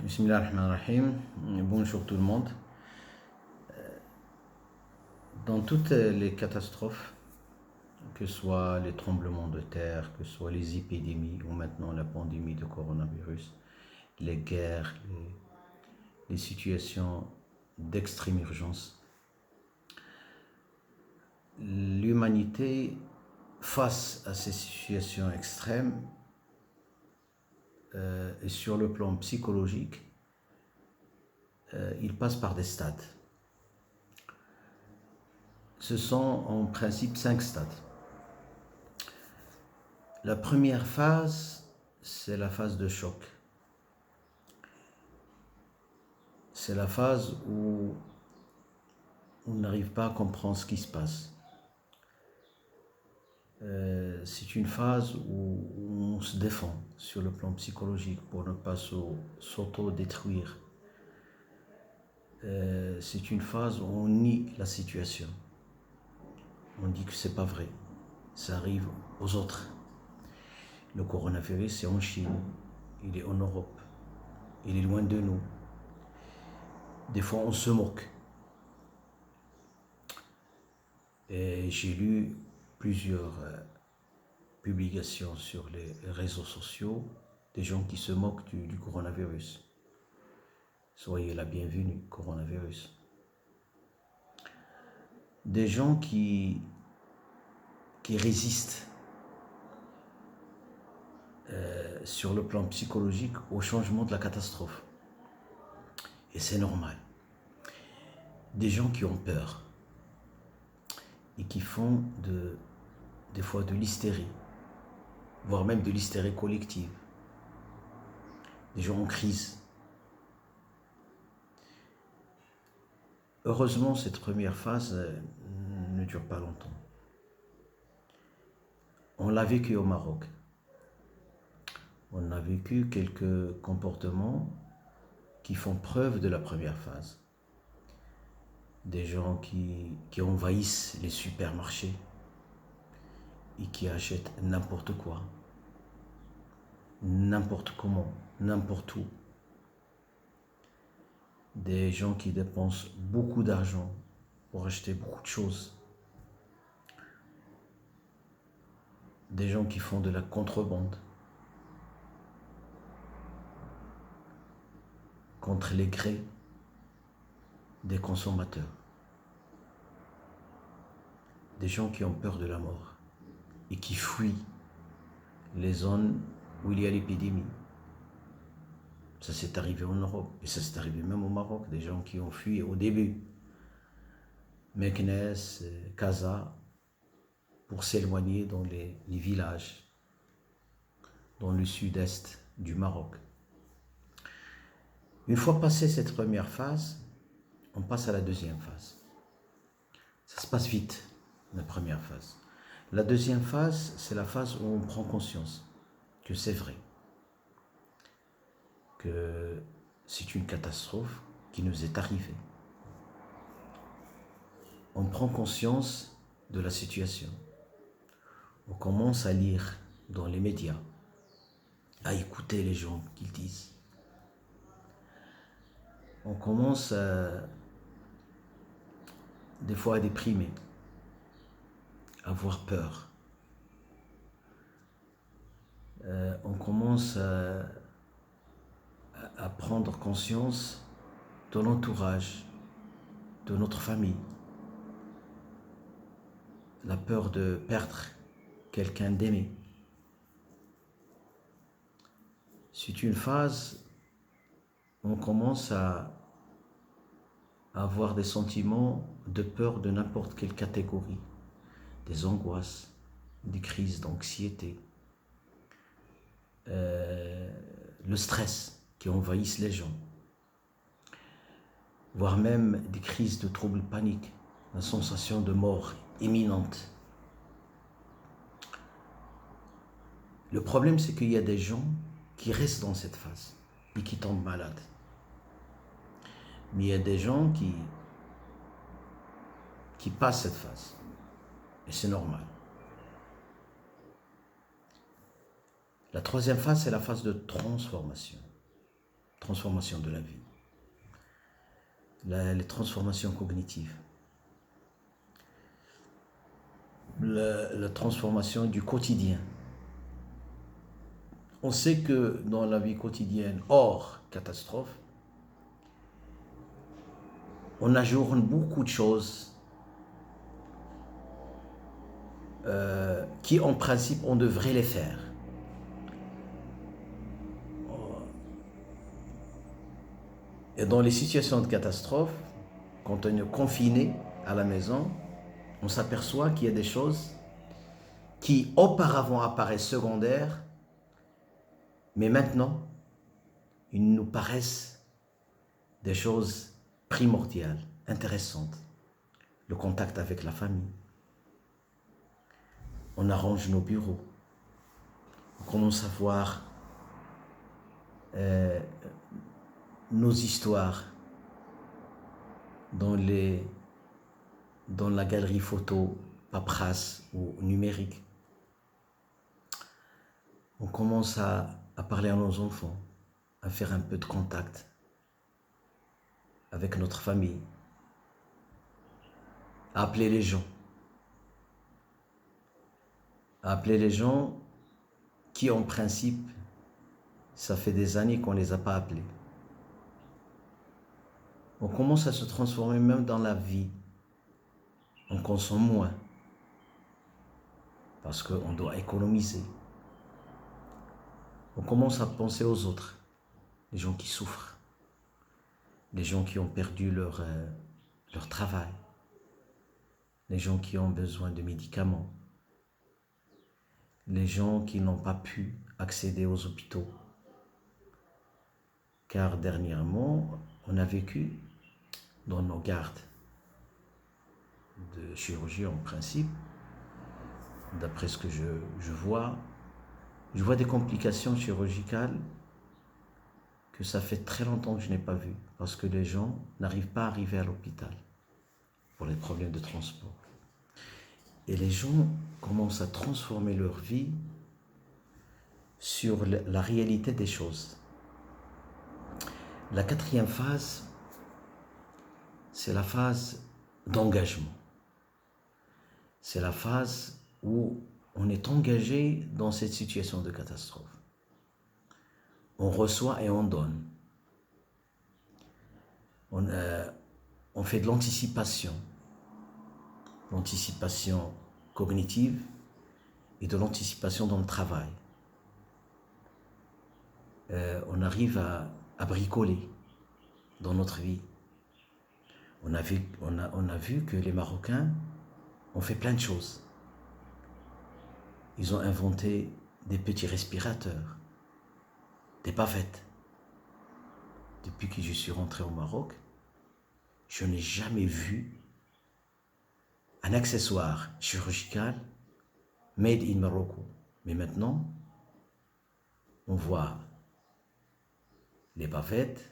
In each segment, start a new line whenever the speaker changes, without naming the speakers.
Bismillahirrahmanirrahim. Bonjour tout le monde. Dans toutes les catastrophes, que ce soit les tremblements de terre, que ce soit les épidémies ou maintenant la pandémie de coronavirus, les guerres, les situations d'extrême urgence, l'humanité, face à ces situations extrêmes, et sur le plan psychologique, il passe par des stades. Ce sont en principe 5 stades. La première phase, c'est la phase de choc. C'est la phase où on n'arrive pas à comprendre ce qui se passe. C'est une phase où on se défend sur le plan psychologique pour ne pas s'auto-détruire. C'est une phase où on nie la situation. On dit que c'est pas vrai. Ça arrive aux autres. Le coronavirus, c'est en Chine, il est en Europe, il est loin de nous. Des fois, on se moque. Et j'ai lu plusieurs publications sur les réseaux sociaux, des gens qui se moquent du coronavirus. Soyez la bienvenue, coronavirus. Des gens qui résistent sur le plan psychologique au changement de la catastrophe. Et c'est normal. Des gens qui ont peur et qui font des fois de l'hystérie, voire même de l'hystérie collective. Des gens en crise. Heureusement, cette première phase ne dure pas longtemps. On l'a vécu au Maroc. On a vécu quelques comportements qui font preuve de la première phase. Des gens qui envahissent les supermarchés et qui achètent n'importe quoi, n'importe comment, n'importe où. Des gens qui dépensent beaucoup d'argent pour acheter beaucoup de choses. Des gens qui font de la contrebande contre les grés des consommateurs. Des gens qui ont peur de la mort et qui fuient les zones où il y a l'épidémie. Ça s'est arrivé en Europe et ça s'est arrivé même au Maroc. Des gens qui ont fui au début Meknes, Casa, pour s'éloigner dans les villages, dans le sud-est du Maroc. Une fois passée cette première phase, on passe à la deuxième phase. Ça se passe vite, la première phase. La deuxième phase, c'est la phase où on prend conscience que c'est vrai, que c'est une catastrophe qui nous est arrivée. On prend conscience de la situation. On commence à lire dans les médias, à écouter les gens qu'ils disent. On commence des fois à déprimer, à avoir peur. On commence à prendre conscience de l'entourage, de notre famille. La peur de perdre quelqu'un d'aimé. C'est une phase où on commence à avoir des sentiments de peur de n'importe quelle catégorie, des angoisses, des crises d'anxiété, le stress qui envahissent les gens, voire même des crises de troubles paniques, la sensation de mort imminente. Le problème, c'est qu'il y a des gens qui restent dans cette phase et qui tombent malades. Mais il y a des gens qui passent cette phase. Et c'est normal. La troisième phase, c'est la phase de transformation. transformation de la vie, les transformations cognitives, la transformation du quotidien. On sait que dans la vie quotidienne, hors catastrophe, on ajourne beaucoup de choses qui, en principe, on devrait les faire. Et dans les situations de catastrophe, quand on est confiné à la maison, on s'aperçoit qu'il y a des choses qui auparavant apparaissent secondaires, mais maintenant, ils nous paraissent des choses primordiales, intéressantes. Le contact avec la famille. On arrange nos bureaux. On commence à voir nos histoires dans la galerie photo, paperasse ou numérique. On commence à parler à nos enfants, à faire un peu de contact avec notre famille, à appeler les gens. À appeler les gens qui, en principe, ça fait des années qu'on ne les a pas appelés. On commence à se transformer même dans la vie. On consomme moins parce qu'on doit économiser. On commence à penser aux autres, les gens qui souffrent, les gens qui ont perdu leur travail, les gens qui ont besoin de médicaments, les gens qui n'ont pas pu accéder aux hôpitaux. Car dernièrement, on a vécu dans nos gardes de chirurgie en principe, d'après ce que je vois des complications chirurgicales que ça fait très longtemps que je n'ai pas vues, parce que les gens n'arrivent pas à arriver à l'hôpital pour les problèmes de transport. Et les gens commencent à transformer leur vie sur la réalité des choses. La quatrième phase, c'est la phase d'engagement. C'est la phase où on est engagé dans cette situation de catastrophe. On reçoit et on donne. On fait de l'anticipation cognitive et de l'anticipation dans le travail. On arrive à bricoler dans notre vie. On a vu que les Marocains ont fait plein de choses. Ils ont inventé des petits respirateurs, des bavettes. Depuis que je suis rentré au Maroc, je n'ai jamais vu un accessoire chirurgical made in Morocco. Mais maintenant, on voit les bavettes,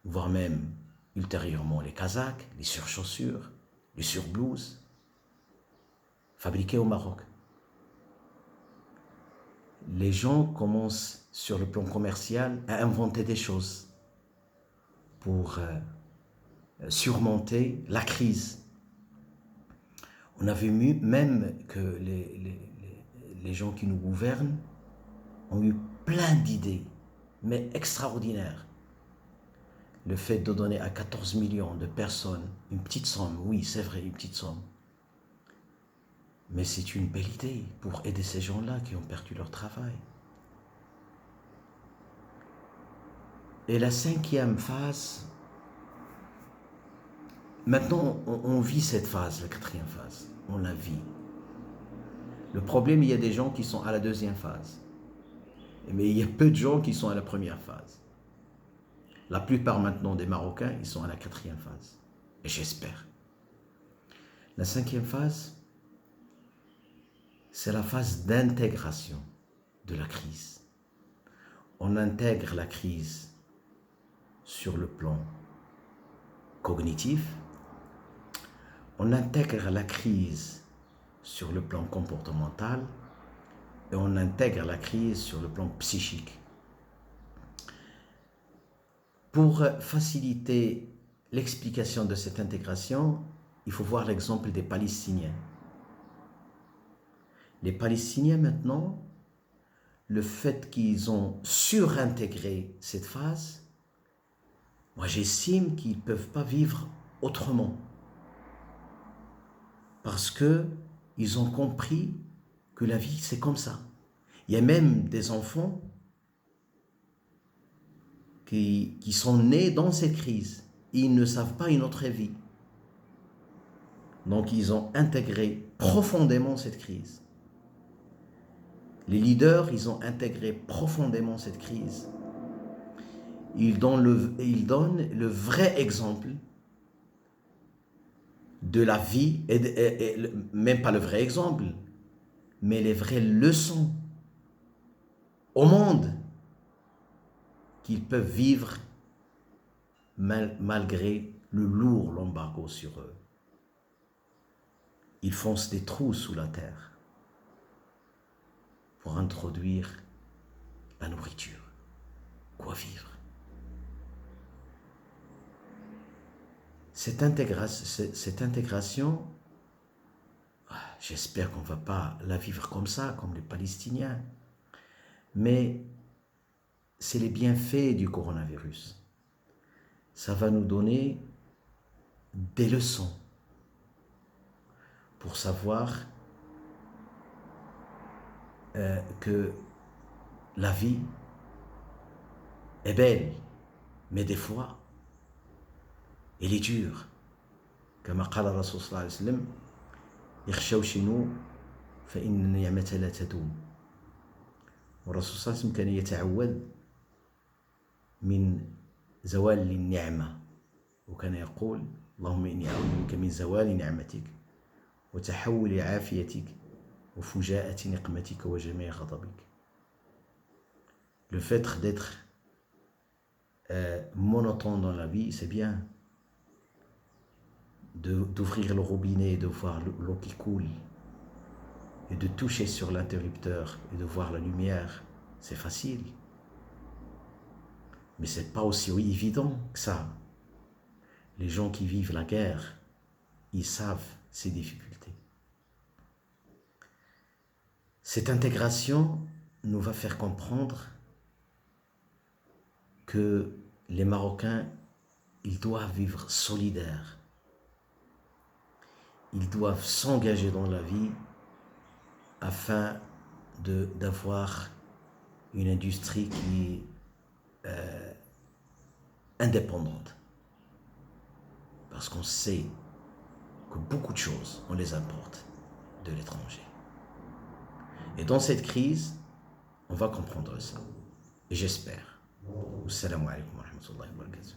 voire même ultérieurement les casaques, les surchaussures, les surblouses, fabriqués au Maroc. Les gens commencent sur le plan commercial à inventer des choses pour surmonter la crise. On a vu même que les gens qui nous gouvernent ont eu plein d'idées, mais extraordinaires. Le fait de donner à 14 millions de personnes une petite somme, oui, c'est vrai, une petite somme. Mais c'est une belle idée pour aider ces gens-là qui ont perdu leur travail. Et la cinquième phase, maintenant on vit cette phase, la quatrième phase, on la vit. Le problème, il y a des gens qui sont à la deuxième phase. Mais il y a peu de gens qui sont à la première phase. La plupart maintenant des Marocains, ils sont à la quatrième phase. Et j'espère. La cinquième phase, c'est la phase d'intégration de la crise. On intègre la crise sur le plan cognitif. On intègre la crise sur le plan comportemental. Et on intègre la crise sur le plan psychique. Pour faciliter l'explication de cette intégration, il faut voir l'exemple des Palestiniens. Les Palestiniens maintenant, le fait qu'ils ont surintégré cette phase, moi j'estime qu'ils ne peuvent pas vivre autrement. Parce qu'ils ont compris que la vie c'est comme ça. Il y a même des enfants qui sont nés dans cette crise. Ils ne savent pas une autre vie. Donc ils ont intégré profondément cette crise. Les leaders, ils ont intégré profondément cette crise. Ils donnent le vrai exemple de la vie, et même pas le vrai exemple, mais les vraies leçons au monde qu'ils peuvent vivre malgré le lourd l'embargo sur eux. Ils foncent des trous sous la terre pour introduire la nourriture. Quoi vivre? Cette intégration, j'espère qu'on ne va pas la vivre comme ça, comme les Palestiniens, mais c'est les bienfaits du coronavirus. Ça va nous donner des leçons pour savoir que la vie est belle, mais des fois, elle est dure. كما قال الرسول صلى الله عليه وسلم يخشوا شنو فإن النعمة لا تدوم. والرسول صلى الله عليه وسلم كان يتعوذ من زوال النعمة وكان يقول اللهم إني أعوذ بك من زوال نعمتك وتحول عافيتك وفجاءة نقمتك وجميع غضبك. Le fait d'être monotone dans la vie, c'est bien. D'ouvrir le robinet et de voir l'eau qui coule et de toucher sur l'interrupteur et de voir la lumière, c'est facile. Mais c'est pas aussi évident que ça. Les gens qui vivent la guerre, ils savent ces difficultés. Cette intégration nous va faire comprendre que les Marocains, ils doivent vivre solidaires. Ils doivent s'engager dans la vie afin d'avoir une industrie qui est indépendante. Parce qu'on sait que beaucoup de choses, on les importe de l'étranger. Et dans cette crise, on va comprendre ça. Et j'espère. Assalamu alaikum wa rahmatullahi wa barakatuh.